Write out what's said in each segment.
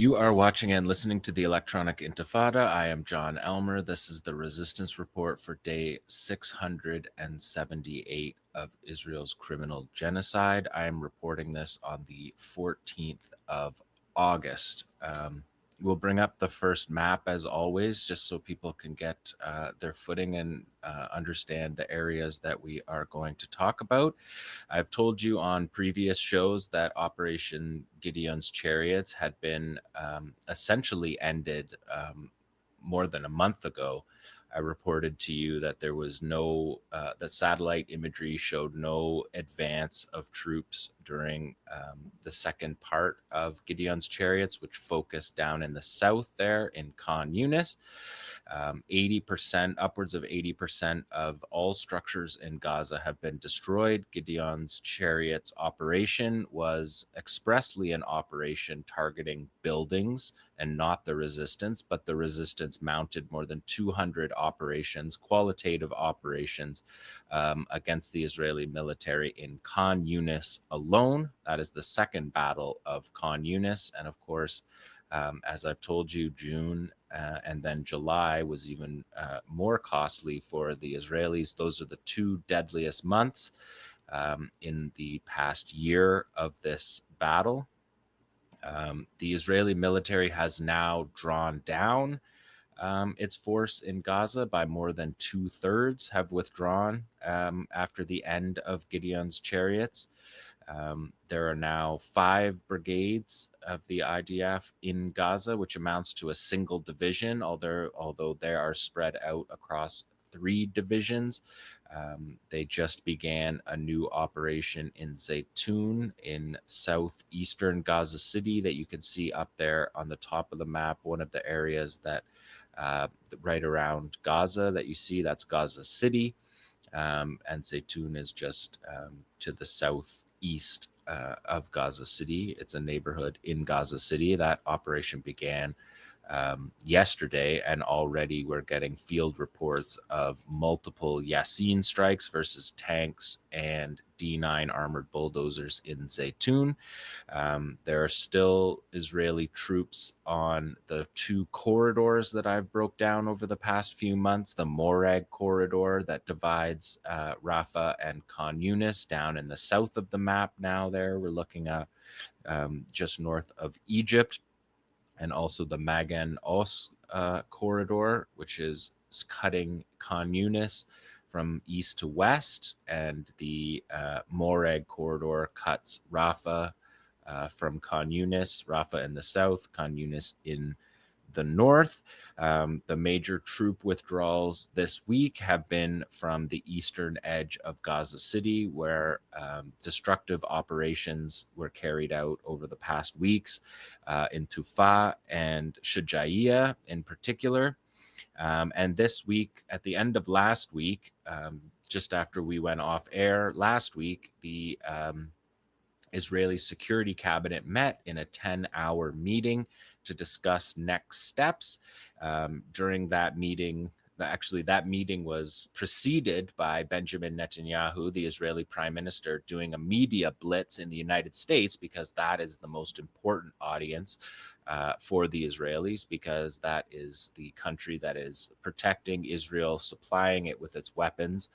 You are watching and listening to the Electronic Intifada. I am Jon Elmer. This is the resistance report for day 678 of Israel's criminal genocide. I am reporting this on the 14th of August. We'll bring up the first map as always, just so people can get their footing and understand the areas that we are going to talk about. I've told you on previous shows that Operation Gideon's Chariots had been essentially ended more than a month ago. I reported to you that there was that satellite imagery showed no advance of troops during the second part of Gideon's Chariots, which focused down in the south there in Khan Yunis. 80%, upwards of 80% of all structures in Gaza have been destroyed. Gideon's Chariots operation was expressly an operation targeting buildings and not the resistance, but the resistance mounted more than 200 operations, qualitative operations, against the Israeli military in Khan Yunis alone. That is the second battle of Khan Yunis. And of course, as I've told you, June and then July was even more costly for the Israelis. Those are the two deadliest months in the past year of this battle. The Israeli military has now drawn down its force in Gaza by more than 2/3 have withdrawn after the end of Gideon's Chariots. There are now 5 brigades of the IDF in Gaza, which amounts to a single division, although they are spread out across 3 divisions. They just began a new operation in Zaytun in southeastern Gaza City that you can see up there on the top of the map. One of the areas that right around Gaza that you see, that's Gaza City. And Zaytun is just to the southeast of Gaza City. It's a neighborhood in Gaza City. That operation began yesterday, and already we're getting field reports of multiple Yasin strikes versus tanks and D9 armored bulldozers in Zaytun. There are still Israeli troops on the 2 corridors that I've broke down over the past few months. The Morag corridor that divides Rafah and Khan Yunis down in the south of the map. Now there we're looking at just north of Egypt, and also the Magan Os corridor, which is cutting Khan Yunis from east to west, and the Morag corridor cuts Rafah from Khan Yunis, Rafah in the south, Khan Yunis in the north. The major troop withdrawals this week have been from the eastern edge of Gaza City, where destructive operations were carried out over the past weeks in Tufa and Shujaiya in particular. And this week, at the end of last week, just after we went off air last week, the Israeli Security Cabinet met in a 10-hour meeting to discuss next steps. During that meeting, that meeting was preceded by Benjamin Netanyahu, the Israeli prime minister, doing a media blitz in the United States, because that is the most important audience for the Israelis, because that is the country that is protecting Israel, supplying it with its weapons,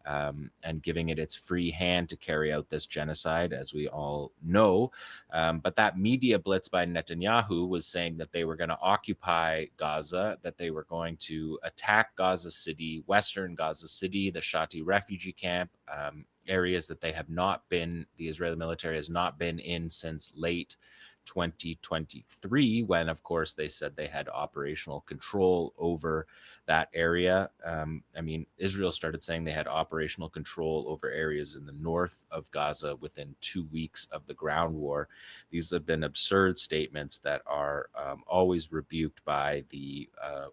and giving it its free hand to carry out this genocide, as we all know. But that media blitz by Netanyahu was saying that they were going to occupy Gaza, that they were going to attack Gaza City, western Gaza City, the Shati refugee camp, areas that they have not been, the Israeli military has not been in since late 2023, when, of course, they said they had operational control over that area. Israel started saying they had operational control over areas in the north of Gaza within 2 weeks of the ground war. These have been absurd statements that are always rebuked by the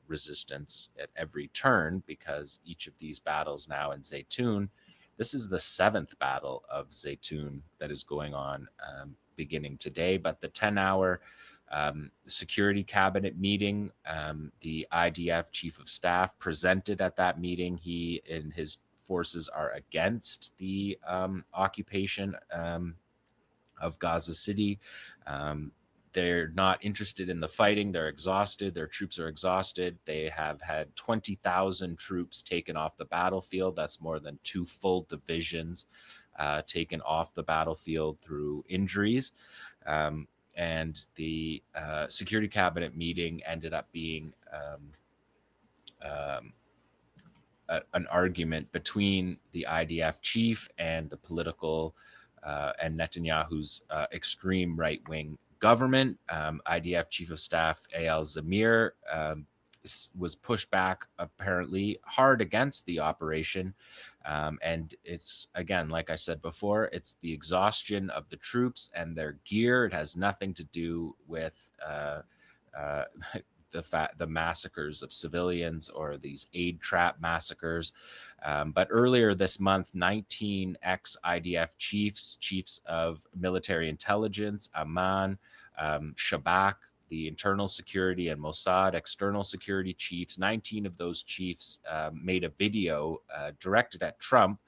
resistance at every turn, because each of these battles now in Zaytun, this is the 7th battle of Zaytun that is going on beginning today. But the 10-hour security cabinet meeting, the IDF chief of staff presented at that meeting. He and his forces are against the occupation of Gaza City. they're not interested in the fighting. They're exhausted. Their troops are exhausted. They have had 20,000 troops taken off the battlefield. That's more than 2 full divisions taken off the battlefield through injuries. And the Security Cabinet meeting ended up being an argument between the IDF chief and the political and Netanyahu's extreme right-wing government. IDF Chief of Staff 𝐓𝐡𝐞 𝐄𝐥𝐞𝐜 was pushed back apparently hard against the operation. And it's, again, like I said before, it's the exhaustion of the troops and their gear. It has nothing to do with the massacres of civilians or these aid trap massacres. But earlier this month, 19 ex-IDF chiefs of military intelligence, Amman, Shabak, the internal security, and Mossad external security chiefs, 19 of those chiefs made a video directed at Trump,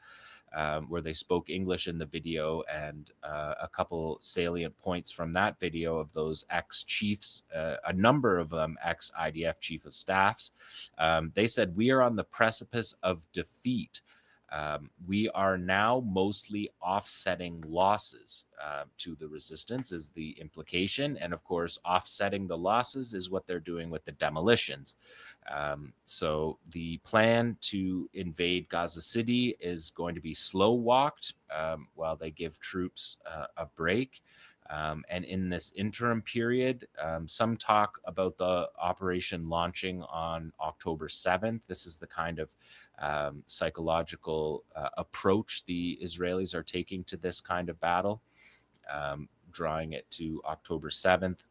where they spoke English in the video, and a couple salient points from that video of those ex-chiefs, a number of them ex-IDF chief of staffs. They said, "We are on the precipice of defeat. We are now mostly offsetting losses to the resistance," is the implication. And of course, offsetting the losses is what they're doing with the demolitions. So the plan to invade Gaza City is going to be slow walked while they give troops a break. And in this interim period, some talk about the operation launching on October 7th. This is the kind of psychological approach the Israelis are taking to this kind of battle, drawing it to October 7th.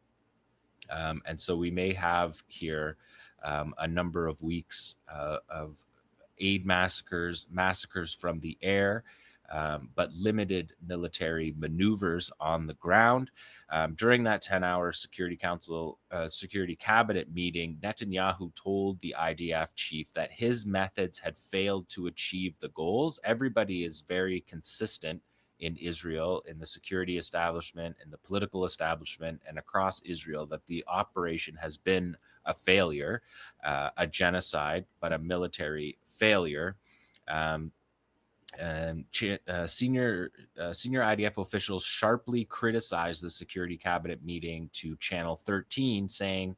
And so we may have here a number of weeks of aid massacres from the air, but limited military maneuvers on the ground. During that 10-hour Security Cabinet meeting, Netanyahu told the IDF chief that his methods had failed to achieve the goals. Everybody is very consistent in Israel, in the security establishment, in the political establishment, and across Israel, that the operation has been a failure, a genocide, but a military failure. Senior IDF officials sharply criticized the Security Cabinet meeting to Channel 13, saying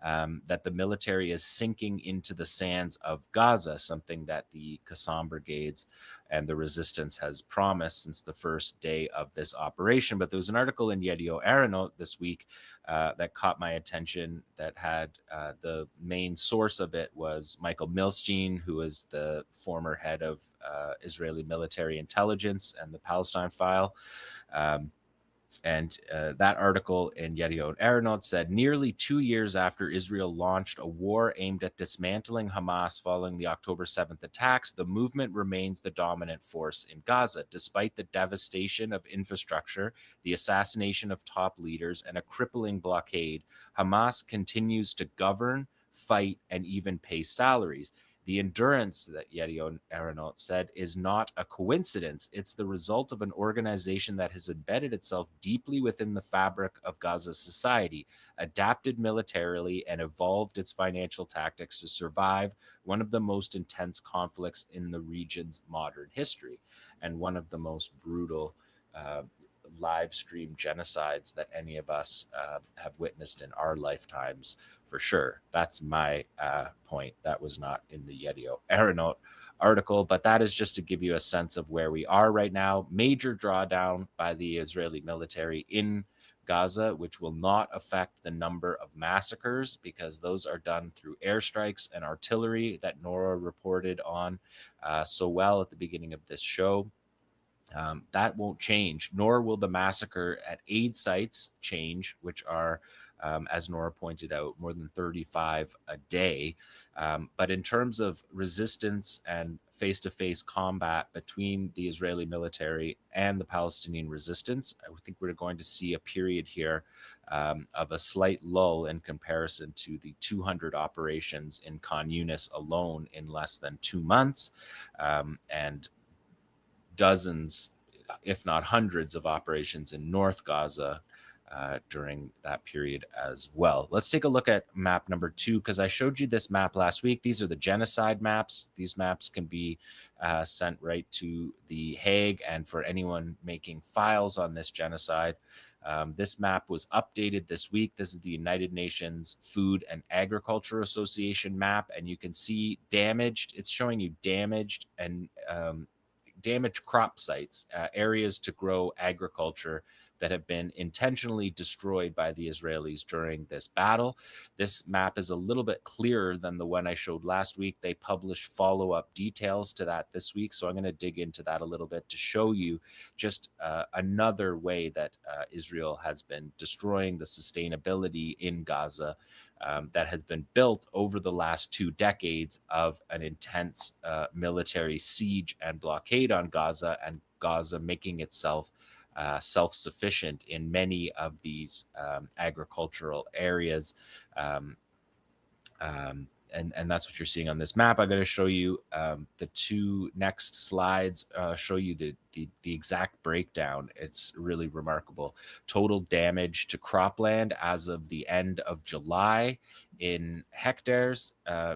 that the military is sinking into the sands of Gaza, something that the Qassam brigades and the resistance has promised since the first day of this operation. But there was an article in 𝐓𝐡𝐞 𝐄𝐥𝐞𝐜 this week that caught my attention, that had the main source of it was Michael Milstein, who is the former head of Israeli military intelligence and the Palestine file. And that article in 𝐓𝐡𝐞 𝐄𝐥𝐞𝐜 said, nearly 2 years after Israel launched a war aimed at dismantling Hamas following the October 7th attacks, the movement remains the dominant force in Gaza. Despite the devastation of infrastructure, the assassination of top leaders, and a crippling blockade, Hamas continues to govern, fight, and even pay salaries. The endurance, that 𝐓𝐡𝐞 𝐄𝐥𝐞𝐜 said, is not a coincidence. It's the result of an organization that has embedded itself deeply within the fabric of Gaza's society, adapted militarily, and evolved its financial tactics to survive one of the most intense conflicts in the region's modern history, and one of the most brutal live stream genocides that any of us have witnessed in our lifetimes, for sure. That's my point. That was not in the 𝐓𝐡𝐞 𝐄𝐥𝐞𝐜 article, but that is just to give you a sense of where we are right now. Major drawdown by the Israeli military in Gaza, which will not affect the number of massacres, because those are done through airstrikes and artillery that Nora reported on so well at the beginning of this show. That won't change, nor will the massacre at aid sites change, which are, as Nora pointed out, more than 35 a day. But in terms of resistance and face-to-face combat between the Israeli military and the Palestinian resistance, I think we're going to see a period here of a slight lull in comparison to the 200 operations in Khan Yunis alone in less than 2 months, and dozens, if not hundreds, of operations in North Gaza during that period as well. Let's take a look at map number 2, because I showed you this map last week. These are the genocide maps. These maps can be sent right to the Hague, and for anyone making files on this genocide. This map was updated this week. This is the United Nations Food and Agriculture Association map, and you can see damaged. It's showing you damaged and damaged crop sites, areas to grow agriculture that have been intentionally destroyed by the Israelis during this battle. This map is a little bit clearer than the one I showed last week. They published follow-up details to that this week, so I'm going to dig into that a little bit to show you just another way that Israel has been destroying the sustainability in Gaza that has been built over the last 2 decades of an intense military siege and blockade on Gaza, and Gaza making itself self-sufficient in many of these agricultural areas. And that's what you're seeing on this map. I'm going to show you the 2 next slides, show you the exact breakdown. It's really remarkable. Total damage to cropland as of the end of July in hectares.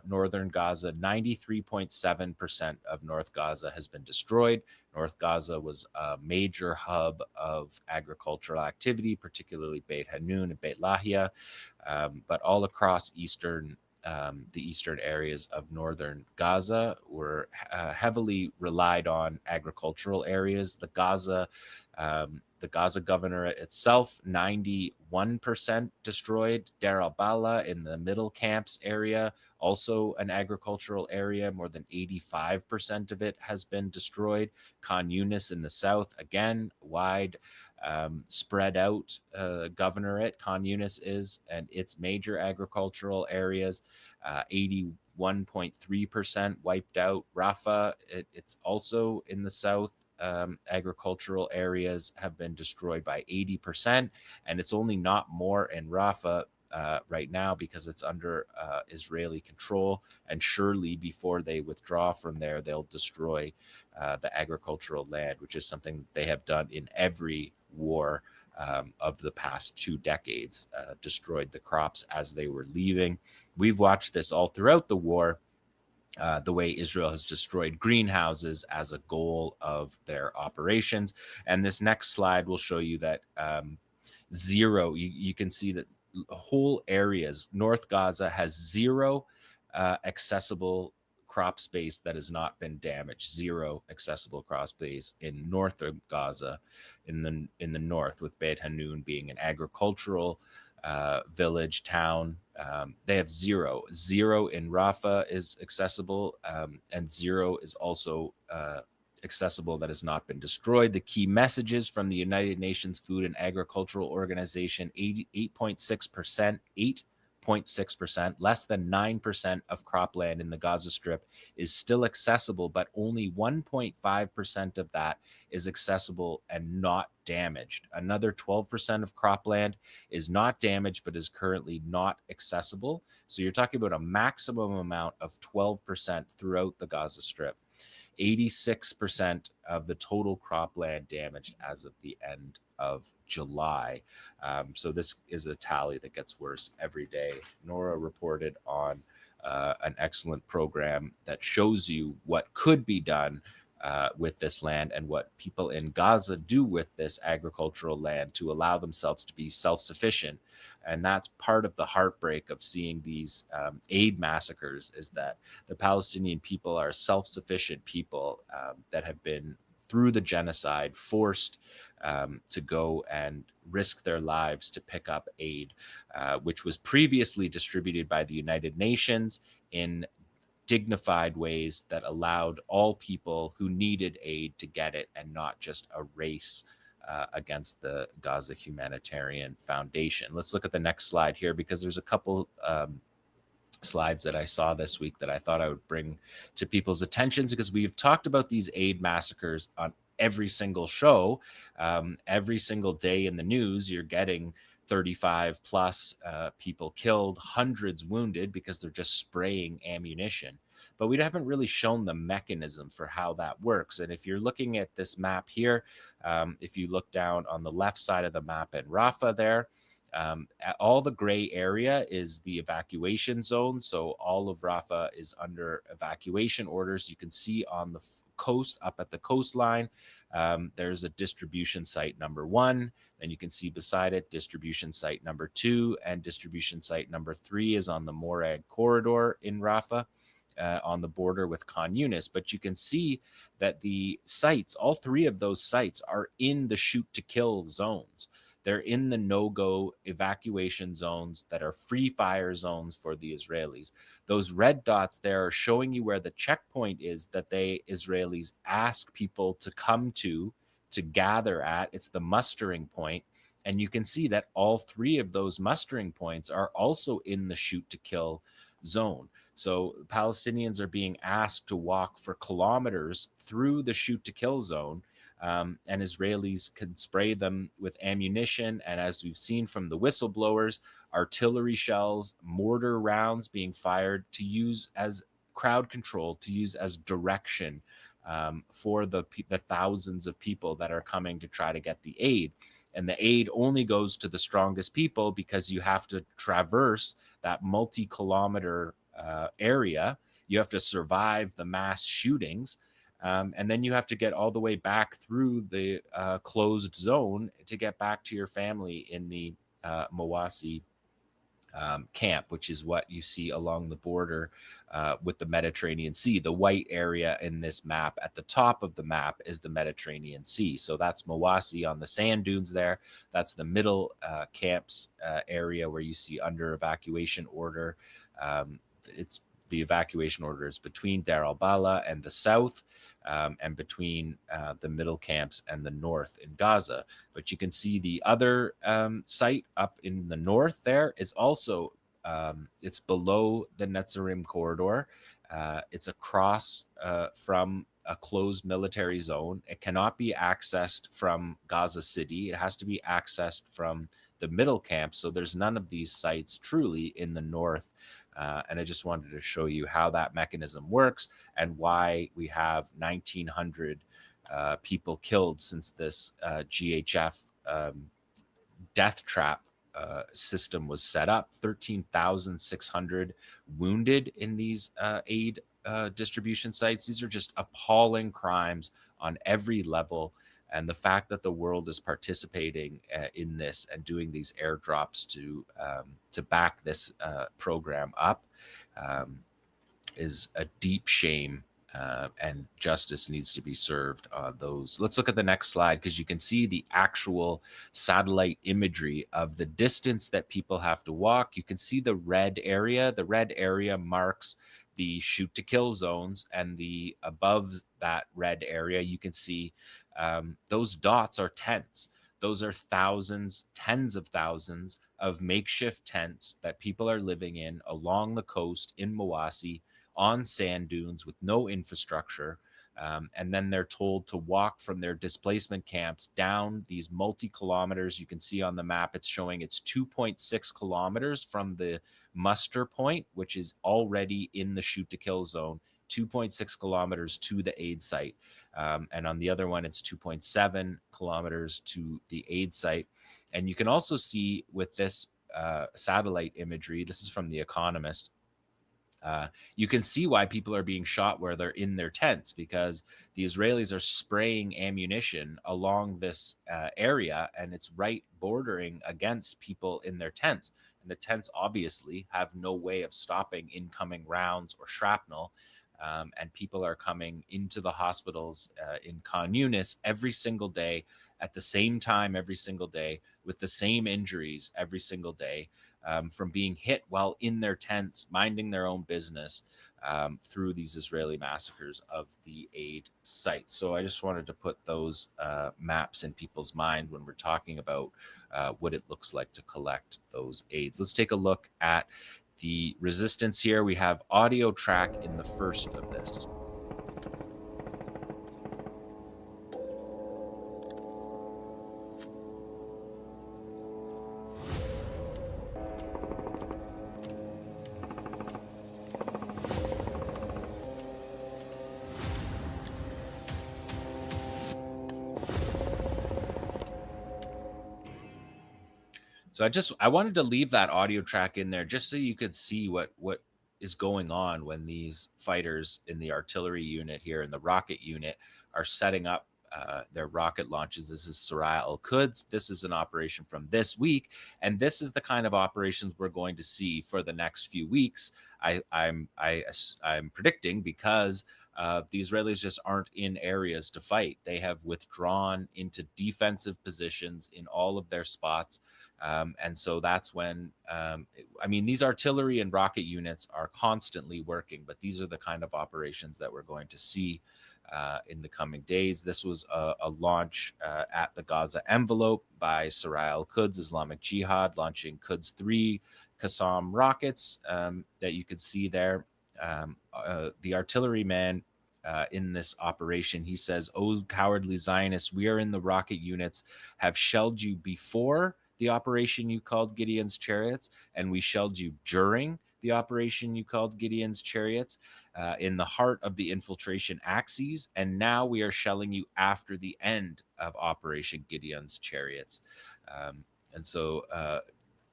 Northern Gaza, 93.7% of North Gaza has been destroyed. North Gaza was a major hub of agricultural activity, particularly Beit Hanun and Beit Lahia, but all across the eastern areas of northern Gaza were heavily relied on agricultural areas. The Gaza governorate itself, 91% destroyed. Deir al-Balah in the middle camps area, also an agricultural area, more than 85% of it has been destroyed. Khan Yunis in the south, again, wide spread out governorate, Khan Yunis is, and its major agricultural areas, 81.3% wiped out. Rafah, it's also in the south. Agricultural areas have been destroyed by 80%, and it's only not more in Rafah right now because it's under Israeli control, and surely before they withdraw from there, they'll destroy the agricultural land, which is something they have done in every war of the past 2 decades, destroyed the crops as they were leaving. We've watched this all throughout the war. The way Israel has destroyed greenhouses as a goal of their operations. And this next slide will show you that zero, you can see that whole areas, North Gaza has zero accessible crop space that has not been damaged. Zero accessible crop space in north of Gaza, in the north, with Beit Hanun being an agricultural village, town. They have zero. Zero in Rafah is accessible, and zero is also accessible that has not been destroyed. The key messages from the United Nations Food and Agricultural Organization: 8.6%, 8.6%, less than 9% of cropland in the Gaza Strip is still accessible, but only 1.5% of that is accessible and not damaged. Another 12% of cropland is not damaged, but is currently not accessible. So you're talking about a maximum amount of 12% throughout the Gaza Strip. 86% of the total cropland damaged as of the end of July. So this is a tally that gets worse every day. Nora reported on an excellent program that shows you what could be done with this land and what people in Gaza do with this agricultural land to allow themselves to be self-sufficient. And that's part of the heartbreak of seeing these aid massacres, is that the Palestinian people are self-sufficient people that have been, through the genocide, forced to go and risk their lives to pick up aid, which was previously distributed by the United Nations in dignified ways that allowed all people who needed aid to get it, and not just a race against the Gaza Humanitarian Foundation. Let's look at the next slide here, because there's a couple slides that I saw this week that I thought I would bring to people's attentions, because we've talked about these aid massacres on every single show. Every single day in the news, you're getting 35 plus people killed, hundreds wounded because they're just spraying ammunition. But we haven't really shown the mechanism for how that works. And if you're looking at this map here, if you look down on the left side of the map in Rafah there, all the gray area is the evacuation zone. So all of Rafah is under evacuation orders. You can see on the coast, up at the coastline, there's a distribution site number 1. Then you can see beside it distribution site number 2, and distribution site number 3 is on the Morag corridor in Rafah. On the border with Khan Yunis. But you can see that the sites, all 3 of those sites, are in the shoot to kill zones. They're in the no-go evacuation zones that are free fire zones for the Israelis. Those red dots there are showing you where the checkpoint is that the Israelis ask people to come to gather at. It's the mustering point. And you can see that all 3 of those mustering points are also in the shoot to kill zone. So Palestinians are being asked to walk for kilometers through the shoot to kill zone, and Israelis can spray them with ammunition. And as we've seen from the whistleblowers, artillery shells, mortar rounds being fired to use as crowd control, to use as direction for the thousands of people that are coming to try to get the aid. And the aid only goes to the strongest people because you have to traverse that multi-kilometer area. You have to survive the mass shootings. And then you have to get all the way back through the closed zone to get back to your family in the Mawasi camp, which is what you see along the border with the Mediterranean Sea. The white area in this map at the top of the map is the Mediterranean Sea. So that's Mawasi on the sand dunes there. That's the middle camps area where you see under evacuation order. It's the evacuation orders between Dar al-Bala and the south, and between the middle camps and the north in Gaza. But you can see the other site up in the north there is also, it's below the Netzarim corridor. It's across from a closed military zone. It cannot be accessed from Gaza City. It has to be accessed from the middle camp. So there's none of these sites truly in the north. And I just wanted to show you how that mechanism works and why we have 1,900 people killed since this GHF death trap system was set up. 13,600 wounded in these aid distribution sites. These are just appalling crimes on every level. And the fact that the world is participating in this and doing these airdrops to back this program up is a deep shame, and justice needs to be served on those. Let's look at the next slide, because you can see the actual satellite imagery of the distance that people have to walk. You can see the red area. The red area marks the shoot to kill zones, and the above that red area, you can see those dots are tents. Those are thousands, tens of thousands of makeshift tents that people are living in along the coast in Mawasi on sand dunes with no infrastructure. And then they're told to walk from their displacement camps down these multi-kilometers. You can see on the map, it's showing it's 2.6 kilometers from the muster point, which is already in the shoot to kill zone, 2.6 kilometers to the aid site. And on the other one, it's 2.7 kilometers to the aid site. And you can also see with this satellite imagery, this is from The Economist, you can see why people are being shot where they're in their tents, because the Israelis are spraying ammunition along this area, and it's right bordering against people in their tents. And the tents obviously have no way of stopping incoming rounds or shrapnel. And people are coming into the hospitals in Khan Yunis every single day, at the same time every single day, with the same injuries every single day, from being hit while in their tents, minding their own business, through these Israeli massacres of the aid sites. So I just wanted to put those maps in people's mind when we're talking about what it looks like to collect those aids. Let's take a look at the resistance here. We have audio track in the first of this. So I wanted to leave that audio track in there just so you could see what is going on when these fighters in the artillery unit here and the rocket unit are setting up their rocket launches. This is 𝐄𝐥𝐿 𝐄𝐿. This is an operation from this week, and this is the kind of operations we're going to see for the next few weeks. I'm predicting because the Israelis just aren't in areas to fight. They have withdrawn into defensive positions in all of their spots. And so that's when, I mean, these artillery and rocket units are constantly working, but these are the kind of operations that we're going to see in the coming days. This was a launch at the Gaza envelope by 𝐓𝐿 𝐄𝐿 Islamic Jihad, launching 𝐓𝐡𝐞 𝐄𝐥𝐿 rockets that you could see there. The artilleryman in this operation, he says, "Oh, cowardly Zionists, we are in the rocket units, have shelled you before the operation you called Gideon's chariots, and we shelled you during the operation you called Gideon's chariots, in the heart of the infiltration axes, and now we are shelling you after the end of Operation Gideon's chariots." And so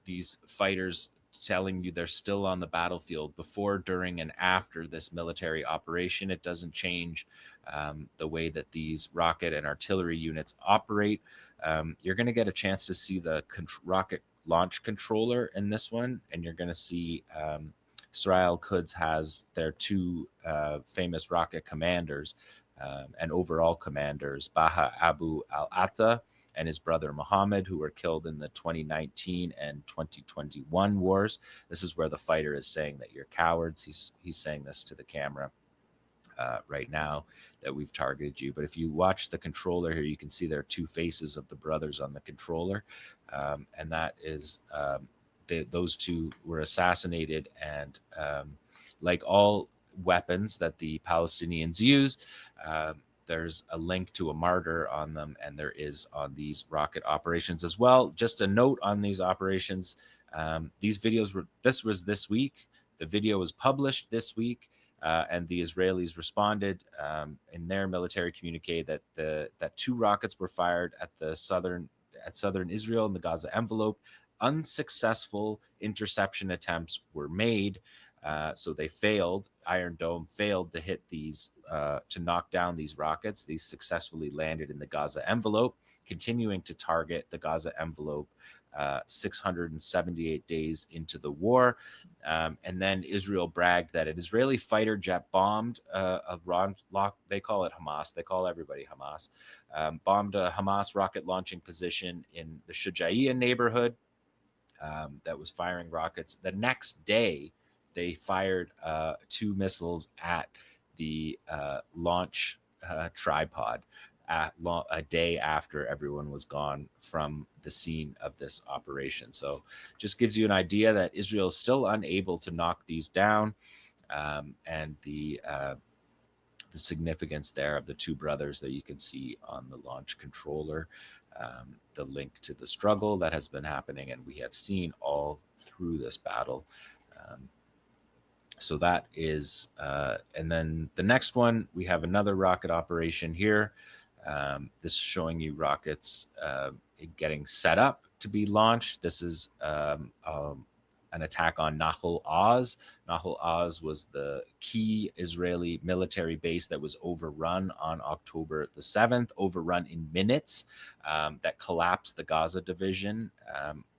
these fighters telling you they're still on the battlefield before, during, and after this military operation. It doesn't change the way that these rocket and artillery units operate. You're going to get a chance to see the rocket launch controller in this one, and you're going to see 𝐓𝐿 𝐄𝐿 has their two famous rocket commanders and overall commanders, Baha Abu al-Atta and his brother Muhammad, who were killed in the 2019 and 2021 wars. This is where the fighter is saying that you're cowards. He's saying this to the camera right now, that we've targeted you. But if you watch the controller here, you can see there are two faces of the brothers on the controller, and that is those two were assassinated. And like all weapons that the Palestinians use, there's a link to a martyr on them, and there is on these rocket operations as well. Just a note on these operations: these videos were this week. The video was published this week, and the Israelis responded in their military communique that two rockets were fired at southern Israel in the Gaza envelope. Unsuccessful interception attempts were made. So they failed. Iron Dome failed to hit these, to knock down these rockets. These successfully landed in the Gaza envelope, continuing to target the Gaza envelope 678 days into the war. And then Israel bragged that an Israeli fighter jet bombed they call it Hamas. They call everybody Hamas. Bombed a Hamas rocket launching position in the Shujaiya neighborhood that was firing rockets. The next day, they fired two missiles at the launch tripod a day after everyone was gone from the scene of this operation. So just gives you an idea that Israel is still unable to knock these down, and the significance there of the two brothers that you can see on the launch controller, the link to the struggle that has been happening and we have seen all through this battle. So that is, and then the next one, we have another rocket operation here. This is showing you rockets getting set up to be launched. This is an attack on Nahal Oz. Nahal Oz was the key Israeli military base that was overrun on October the 7th, overrun in minutes, that collapsed the Gaza division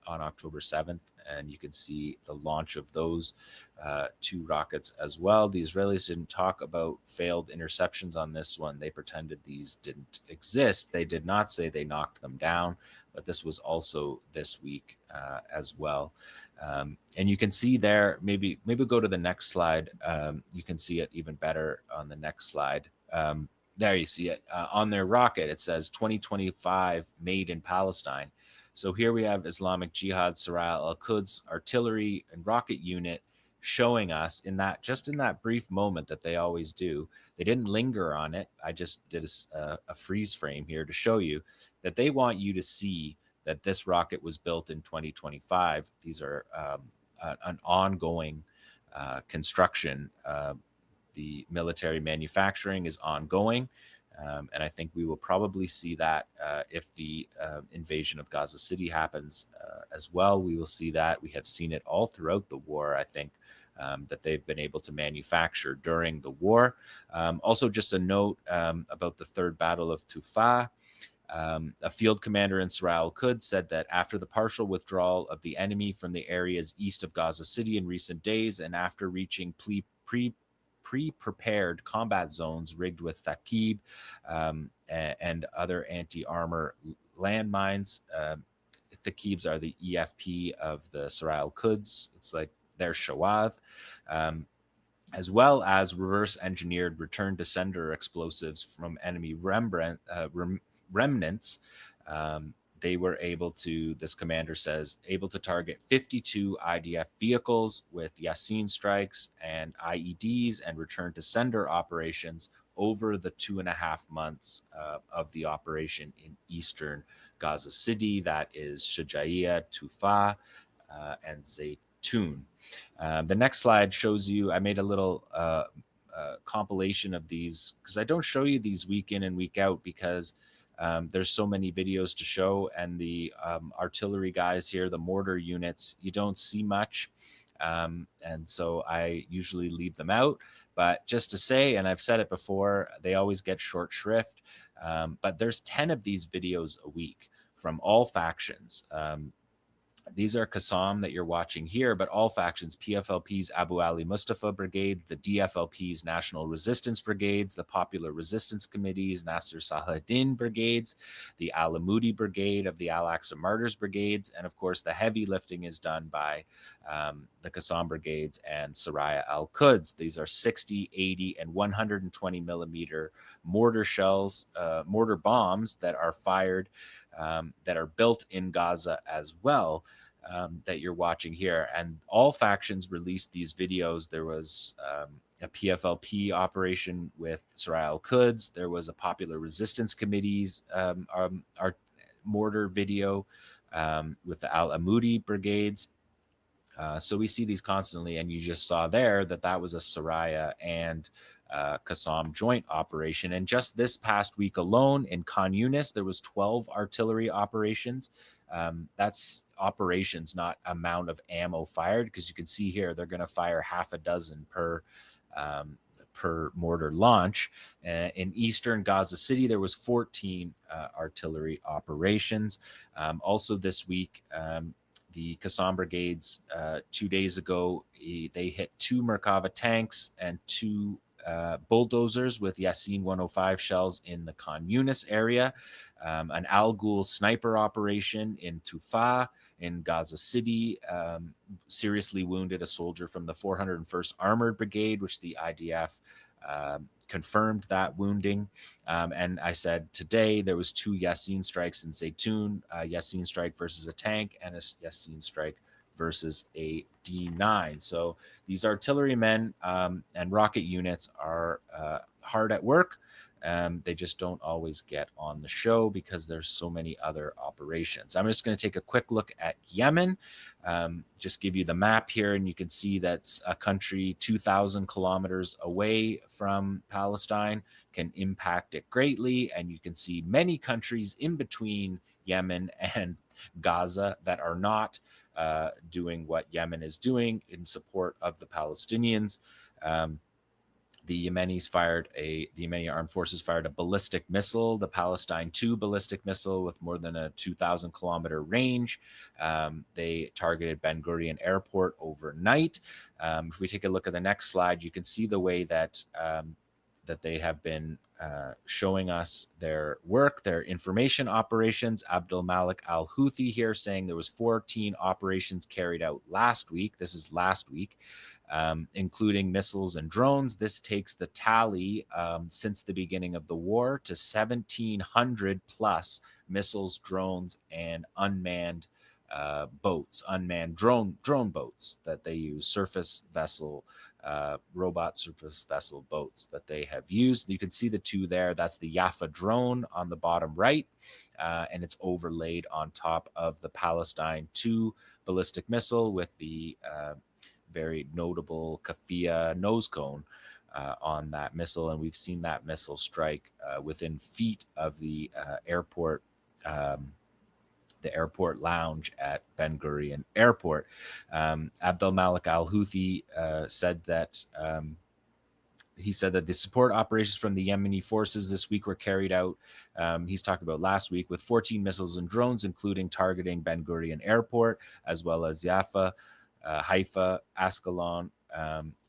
on October 7th. And you can see the launch of those two rockets as well. The Israelis didn't talk about failed interceptions on this one. They pretended these didn't exist. They did not say they knocked them down, but this was also this week as well. And you can see there, maybe go to the next slide. You can see it even better on the next slide. There you see it. On their rocket, it says 2025 made in Palestine. So here we have Islamic Jihad 𝐓𝐿 𝐄𝐿's artillery and rocket unit showing us in that brief moment that they always do. They didn't linger on it. I just did a freeze frame here to show you that they want you to see that this rocket was built in 2025. These are an ongoing construction. The military manufacturing is ongoing. And I think we will probably see that if the invasion of Gaza City happens as well. We will see that. We have seen it all throughout the war, I think, that they've been able to manufacture during the war. Also, just a note about the Third Battle of Tufah. A field commander in 𝐓𝐴 𝐄𝐿 said that after the partial withdrawal of the enemy from the areas east of Gaza City in recent days, and after reaching pre-prepared combat zones rigged with 𝐓𝐴 and other anti-armor landmines, 𝐓𝐴s are the EFP of the 𝐓𝐴 𝐄𝐿s. It's like their Shawad. As well as reverse-engineered return to sender explosives from enemy remnants. They were able to, this commander says, able to target 52 IDF vehicles with Yasin strikes and IEDs and return to sender operations over the 2.5 months of the operation in eastern Gaza City. That is Shujaiya, Tufah, and Zaytun. The next slide shows you, I made a little compilation of these because I don't show you these week in and week out because there's so many videos to show, and the artillery guys here, the mortar units, you don't see much. And so I usually leave them out. But just to say, and I've said it before, they always get short shrift. But there's 10 of these videos a week from all factions. These are 𝐓𝐡𝐞 that you're watching here, but all factions, PFLP's Abu Ali Mustafa Brigade, the DFLP's National Resistance Brigades, the Popular Resistance Committee's Nasser Salahuddin Brigades, the Al-Amudi Brigade of the Al-Aqsa Martyrs Brigades, and of course the heavy lifting is done by the 𝐓𝐡𝐞 Brigades and Saraya al-Quds. These are 60, 80, and 120 millimeter mortar shells, mortar bombs that are fired, that are built in Gaza as well. That you're watching here, and all factions released these videos. There was a PFLP operation with Saraya al-Quds. There was a Popular Resistance Committee's our mortar video with the Al-Amudi brigades. So we see these constantly, and you just saw there that that was a Saraya and 𝐓𝐡𝐞 joint operation. And just this past week alone in Khan Yunis, there was 12 artillery operations. That's operations, not amount of ammo fired, because you can see here they're going to fire half a dozen per mortar launch. In eastern Gaza City, there was 14 artillery operations. Also this week, the 𝐓𝐡𝐞 brigades 2 days ago, they hit 2 Merkava tanks and 2 bulldozers with Yasin 105 shells in the Khan Yunis area, an Al Ghul sniper operation in Tufah in Gaza City, seriously wounded a soldier from the 401st Armored Brigade, which the IDF confirmed that wounding. And I said today there was 2 Yasin strikes in Zaytun, a Yasin strike versus a tank and a Yasin strike versus a D9. So these artillerymen and rocket units are hard at work. They just don't always get on the show because there's so many other operations. I'm just going to take a quick look at Yemen, just give you the map here, and you can see that's a country 2,000 kilometers away from Palestine, can impact it greatly. And you can see many countries in between Yemen and Gaza that are not doing what Yemen is doing in support of the Palestinians. The Yemeni armed forces fired a ballistic missile, the Palestine 2 ballistic missile with more than a 2,000 kilometer range. They targeted Ben Gurion Airport overnight. If we take a look at the next slide, you can see the way that that they have been showing us their work, their information operations. Abdul Malik al-Houthi here saying there was 14 operations carried out last week. This is last week, including missiles and drones. This takes the tally since the beginning of the war to 1,700 plus missiles, drones, and unmanned boats, unmanned drone boats that they use, surface vessel, robot surface vessel boats that they have used. You can see the 2 there. That's the Yafa drone on the bottom right, and it's overlaid on top of the Palestine 2 ballistic missile with the very notable 𝐓𝐡𝐞 𝐄𝐥𝐿 on that missile, and we've seen that missile strike within feet of the airport. The airport lounge at Ben Gurion Airport. Abdel Malik al-Houthi said that he said that the support operations from the Yemeni forces this week were carried out. He's talking about last week with 14 missiles and drones, including targeting Ben Gurion Airport, as well as Jaffa, Haifa, Ascalon,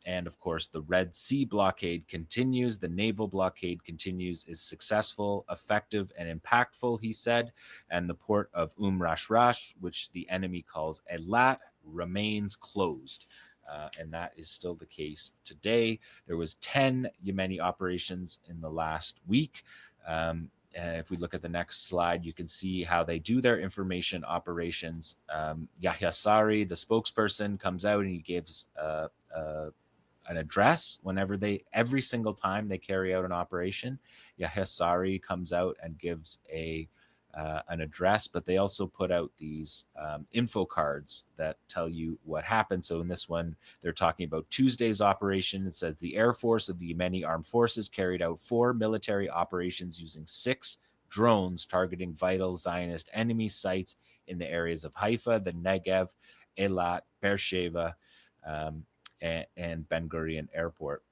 and of course, the Red Sea blockade continues. The naval blockade continues, is successful, effective, and impactful, he said. And the port of Rash, which the enemy calls Eilat, remains closed. And that is still the case today. There was 10 Yemeni operations in the last week. If we look at the next slide, you can see how they do their information operations. Yahya Sari, the spokesperson, comes out and he gives an address every single time they carry out an operation. Yahya Sari comes out and gives an address, but they also put out these info cards that tell you what happened. So in this one, they're talking about Tuesday's operation. It says the Air Force of the Yemeni Armed Forces carried out 4 military operations using 6 drones targeting vital Zionist enemy sites in the areas of Haifa, the Negev, Eilat, Beersheba, and Ben Gurion Airport.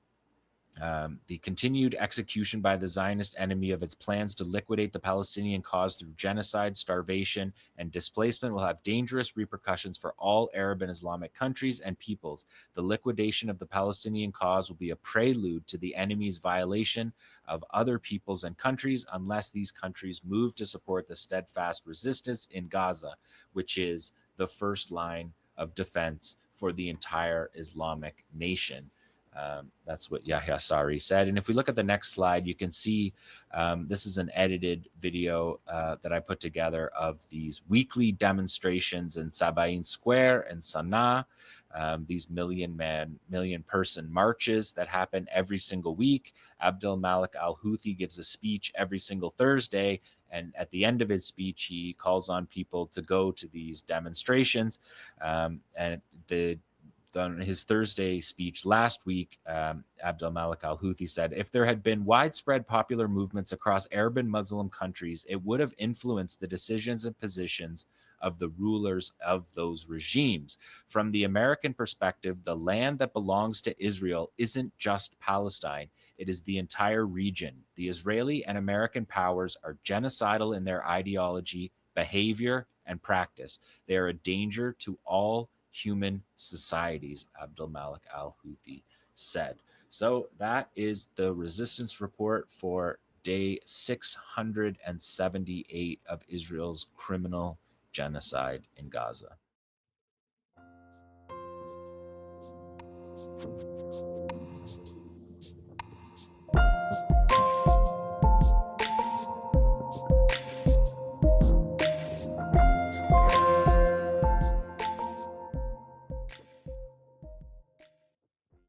The continued execution by the Zionist enemy of its plans to liquidate the Palestinian cause through genocide, starvation, and displacement will have dangerous repercussions for all Arab and Islamic countries and peoples. The liquidation of the Palestinian cause will be a prelude to the enemy's violation of other peoples and countries unless these countries move to support the steadfast resistance in Gaza, which is the first line of defense for the entire Islamic nation. That's what Yahya Sari said. And if we look at the next slide, you can see this is an edited video that I put together of these weekly demonstrations in Sabain Square and Sana'a. These million person marches that happen every single week. Abdel Malik al-Houthi gives a speech every single Thursday. And at the end of his speech, he calls on people to go to these demonstrations. And on his Thursday speech last week, Abdel Malik al-Houthi said, if there had been widespread popular movements across Arab and Muslim countries, it would have influenced the decisions and positions of the rulers of those regimes. From the American perspective, the land that belongs to Israel isn't just Palestine. It is the entire region. The Israeli and American powers are genocidal in their ideology, behavior, and practice. They are a danger to all human societies, Abdel Malik al-Houthi said. So that is the resistance report for day 678 of Israel's criminal genocide in Gaza.